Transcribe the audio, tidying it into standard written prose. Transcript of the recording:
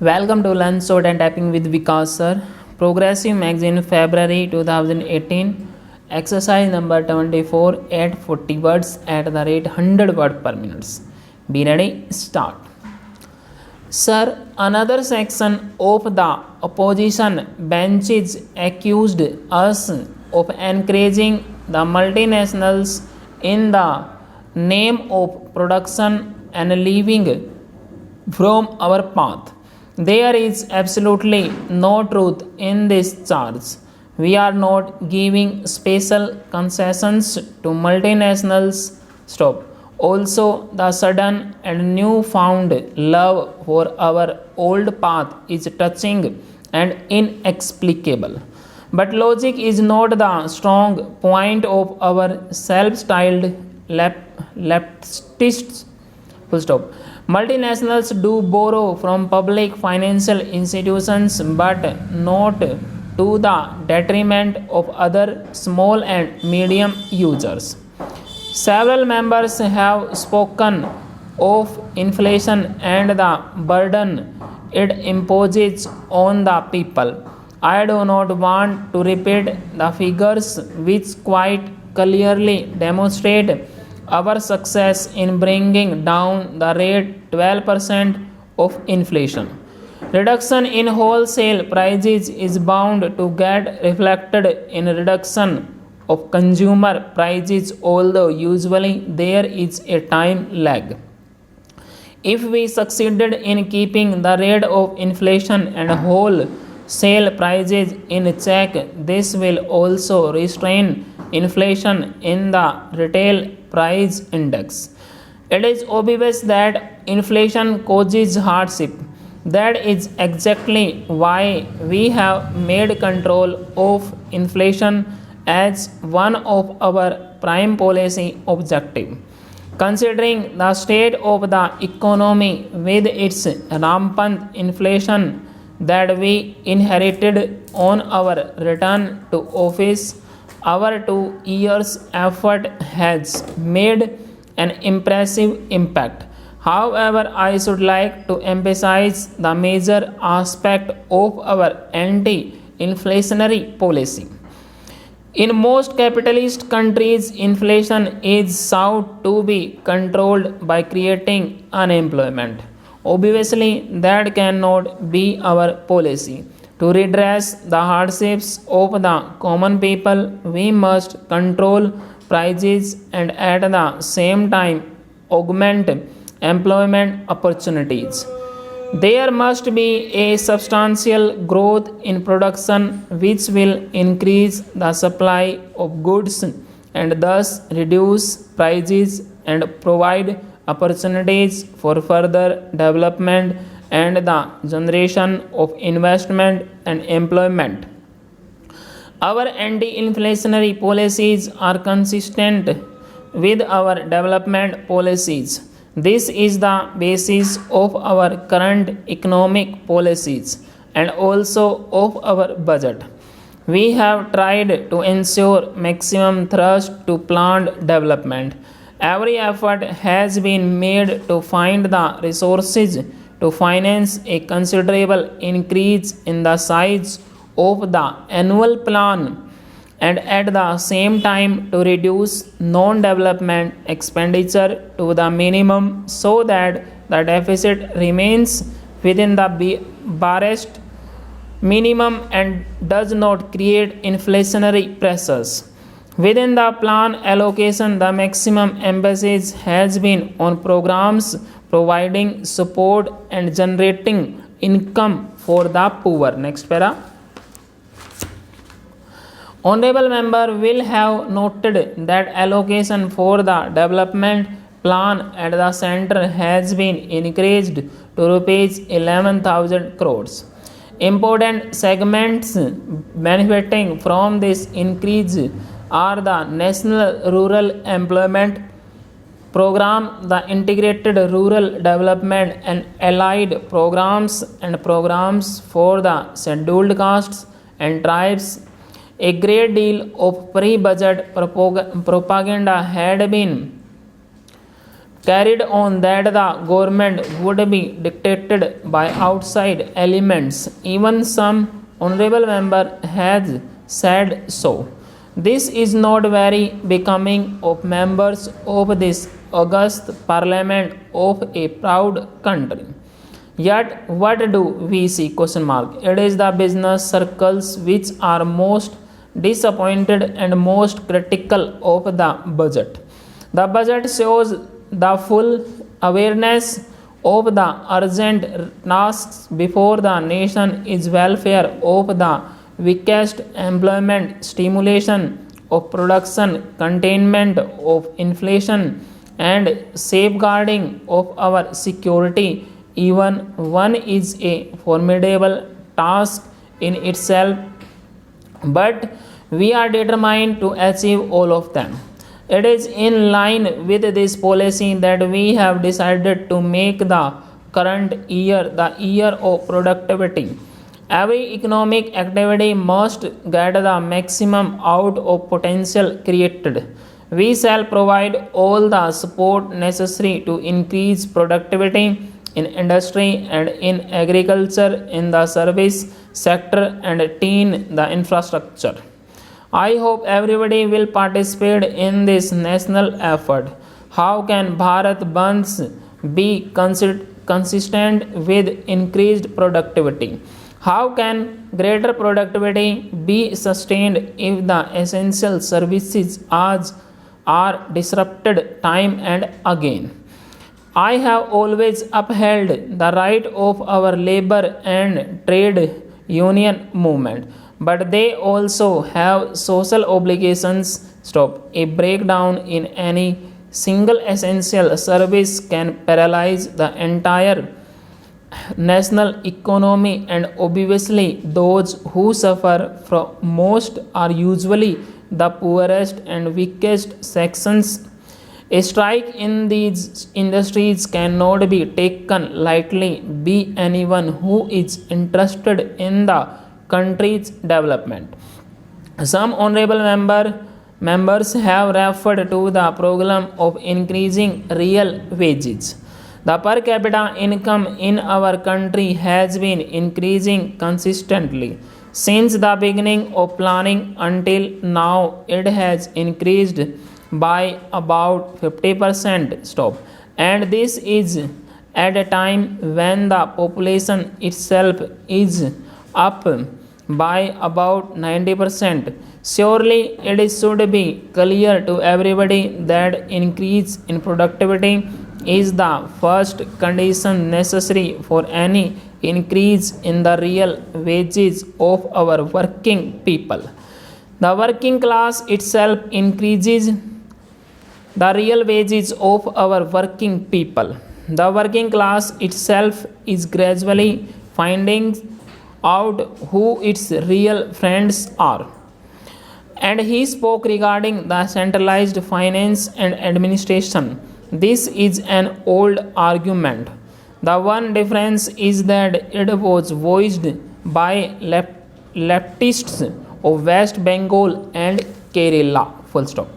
Welcome to Lunch Short and Tapping with Vikas Sir. Progressive Magazine, February 2018. Exercise number 24 at 40 words at the rate 100 words per minute. Be ready, start. Sir, another section of the opposition benches accused us of encouraging the multinationals in the name of production and leaving from our path. There is absolutely no truth in this charge. We are not giving special concessions to multinationals. Stop. Also, the sudden and newfound love for our old path is touching and inexplicable. But logic is not the strong point of our self-styled leftists. Full stop. Multinationals do borrow from public financial institutions but not to the detriment of other small and medium users. Several members have spoken of inflation and the burden it imposes on the people. I do not want to repeat the figures which quite clearly demonstrate our success in bringing down the rate 12% of inflation. Reduction in wholesale prices is bound to get reflected in reduction of consumer prices, although usually there is a time lag. If we succeeded in keeping the rate of inflation and wholesale prices in check, this will also restrain inflation in the retail price index. It is obvious that inflation causes hardship. That is exactly why we have made control of inflation as one of our prime policy objectives. Considering the state of the economy with its rampant inflation that we inherited on our return to office, our 2 years' effort has made an impressive impact. However, I should like to emphasize the major aspect of our anti-inflationary policy. In most capitalist countries, inflation is sought to be controlled by creating unemployment. Obviously, that cannot be our policy. To redress the hardships of the common people, we must control prices and at the same time augment employment opportunities. There must be a substantial growth in production which will increase the supply of goods and thus reduce prices and provide opportunities for further development and the generation of investment and employment. Our anti-inflationary policies are consistent with our development policies. This is the basis of our current economic policies and also of our budget. We have tried to ensure maximum thrust to planned development. Every effort has been made to find the resources to finance a considerable increase in the size of the annual plan and at the same time to reduce non-development expenditure to the minimum so that the deficit remains within the BARC minimum and does not create inflationary pressures. Within the plan allocation, the maximum emphasis has been on programs providing support and generating income for the poor. Next para. Honorable member will have noted that allocation for the development plan at the center has been increased to rupees 11,000 crores. Important segments benefiting from this increase are the National Rural Employment Program, the Integrated Rural Development and Allied Programs and programs for the scheduled castes and tribes. A great deal of pre-budget propaganda had been carried on that the government would be dictated by outside elements. Even some honorable member has said so. This is not very becoming of members of this august parliament of a proud country. Yet what do we see? Question mark. It is the business circles which are most disappointed and most critical of the budget. The budget shows the full awareness of the urgent tasks before the nation is welfare of the weakest, employment, stimulation of production, containment of inflation, and safeguarding of our security. Even one is a formidable task in itself, but we are determined to achieve all of them. It is in line with this policy that we have decided to make the current year the year of productivity. Every economic activity must get the maximum out of potential created. We shall provide all the support necessary to increase productivity in industry and in agriculture, in the service sector, and in the infrastructure. I hope everybody will participate in this national effort. How can Bharat Bandh be consistent with increased productivity? How can greater productivity be sustained if the essential services are disrupted time and again? I have always upheld the right of our labor and trade union movement, but they also have social obligations. Stop. A breakdown in any single essential service can paralyze the entire national economy, and obviously those who suffer from most are usually the poorest and weakest sections. A strike in these industries cannot be taken lightly by anyone who is interested in the country's development. Some honorable members have referred to the program of increasing real wages. The per capita income in our country has been increasing consistently. Since the beginning of planning until now, it has increased by about 50%. Stop. And this is at a time when the population itself is up by about 90%. Surely it should be clear to everybody that increase in productivity is the first condition necessary for any increase in the real wages of our working people. The working class itself increases the real wages of our working people. The working class itself is gradually finding out who its real friends are. And he spoke regarding the centralized finance and administration. This is an old argument. The one difference is that it was voiced by leftists of West Bengal and Kerala. Full stop.